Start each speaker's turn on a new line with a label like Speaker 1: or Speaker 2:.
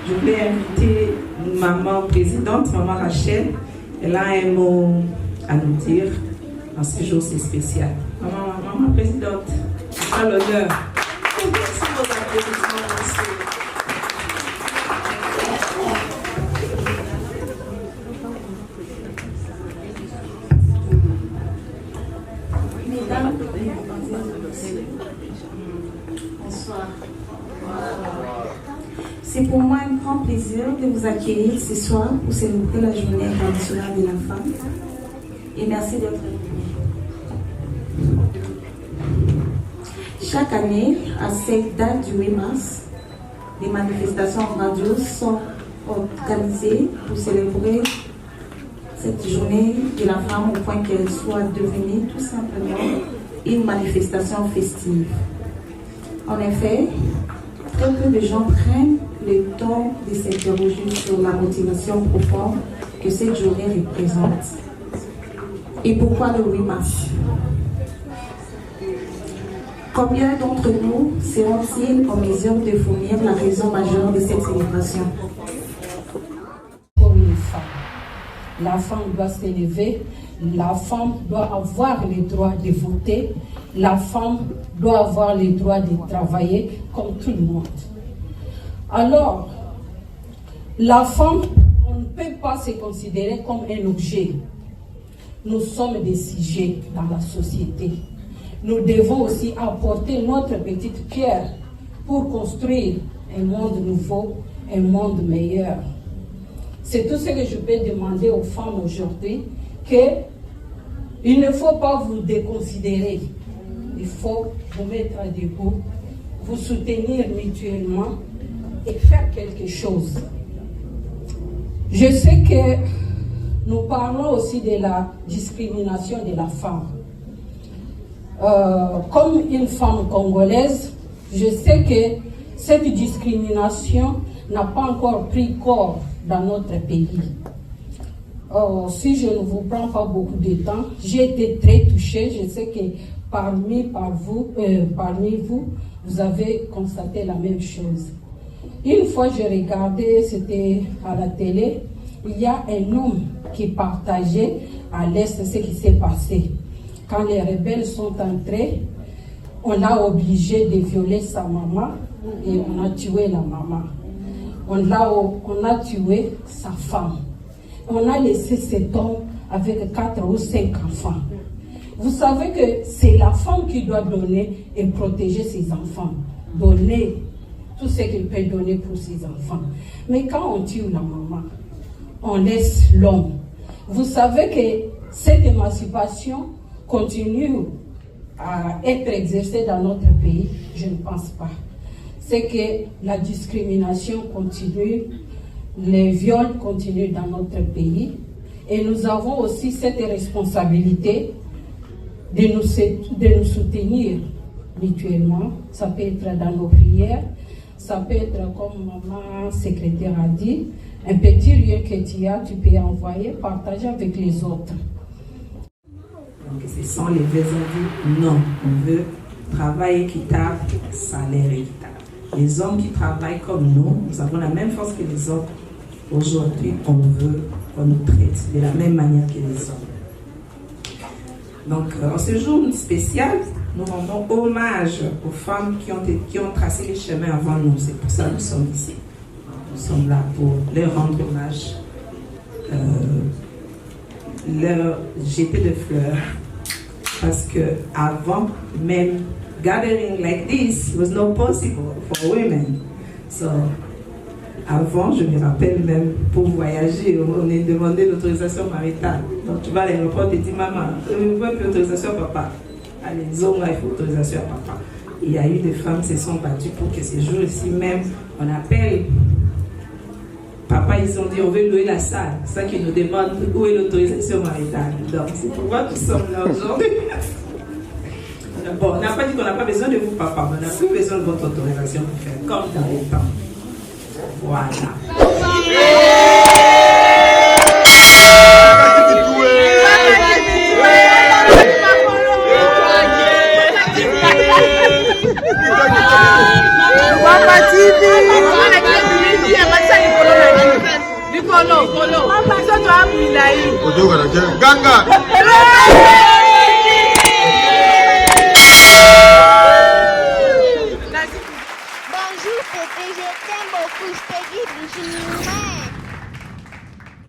Speaker 1: Je vais inviter maman présidente, maman Rachel. Elle a un mot à nous dire. En ce jour, c'est spécial. Maman présidente, à l'honneur. Merci pour vos applaudissements aussi.
Speaker 2: Mesdames, bonsoir. C'est pour moi un grand plaisir de vous accueillir ce soir pour célébrer la journée internationale de la femme. Et merci d'être venus. Chaque année, à cette date du 8 mars, des manifestations grandioses sont organisées pour célébrer cette journée de la femme au point qu'elle soit devenue tout simplement une manifestation festive. En effet, très peu de gens prennent le temps de s'interroger sur la motivation profonde que cette journée représente. Et pourquoi le 8 mars? Combien d'entre nous seront-ils en mesure de fournir la raison majeure de cette célébration?
Speaker 3: Comme une femme. La femme doit s'élever, la femme doit avoir le droit de voter, la femme doit avoir le droit de travailler comme tout le monde. Alors, la femme, on ne peut pas se considérer comme un objet. Nous sommes des sujets dans la société. Nous devons aussi apporter notre petite pierre pour construire un monde nouveau, un monde meilleur. C'est tout ce que je peux demander aux femmes aujourd'hui, qu'il ne faut pas vous déconsidérer. Il faut vous mettre debout, vous soutenir mutuellement et faire quelque chose. Je sais que nous parlons aussi de la discrimination de la femme. Comme une femme congolaise, je sais que cette discrimination n'a pas encore pris corps dans notre pays. Si je ne vous prends pas beaucoup de temps, j'ai été très touchée. Je sais que parmi vous, vous avez constaté la même chose. Une fois, j'ai regardé, c'était à la télé, il y a un homme qui partageait à l'Est ce qui s'est passé. Quand les rebelles sont entrés, on l'a obligé de violer sa maman et on a tué la maman. On a tué sa femme. On a laissé cet homme avec 4 ou 5 enfants. Vous savez que c'est la femme qui doit donner et protéger ses enfants. Donner tout ce qu'elle peut donner pour ses enfants. Mais quand on tue la maman, on laisse l'homme. Vous savez que cette émancipation continue à être exercée dans notre pays? Je ne pense pas. C'est que la discrimination continue, les viols continuent dans notre pays et nous avons aussi cette responsabilité de nous soutenir mutuellement. Ça peut être dans nos prières, ça peut être comme maman secrétaire a dit, un petit rien que tu peux envoyer, partager avec les autres.
Speaker 1: Donc ce sont les deux dit non, on veut travail équitable, salaire équitable. Les hommes qui travaillent comme nous avons la même force que les hommes. Aujourd'hui, on veut qu'on nous traite de la même manière que les hommes. Donc, en ce jour spécial, nous rendons hommage aux femmes qui ont tracé les chemins avant nous. C'est pour ça que nous sommes ici. Nous sommes là pour leur rendre hommage, leur jeter des fleurs. Parce que avant même gathering like this was not possible for women. So, avant, je me rappelle même, pour voyager, on est demandé l'autorisation maritale. Donc tu vas à l'aéroport et tu dis, maman, je ne veux plus l'autorisation à papa. Allez, disons là, il faut l'autorisation à papa. Il y a eu des femmes qui se sont battues pour que ces jours-ci même, on appelle papa, ils ont dit, on veut louer la salle. C'est ça qu'ils nous demandent, où est l'autorisation maritale. Donc c'est pourquoi nous sommes là aujourd'hui. Bon, on n'a pas dit qu'on n'a pas besoin de vous, papa, mais on n'a plus besoin de votre autorisation pour faire comme dans les temps. Voilà.
Speaker 4: Ganga.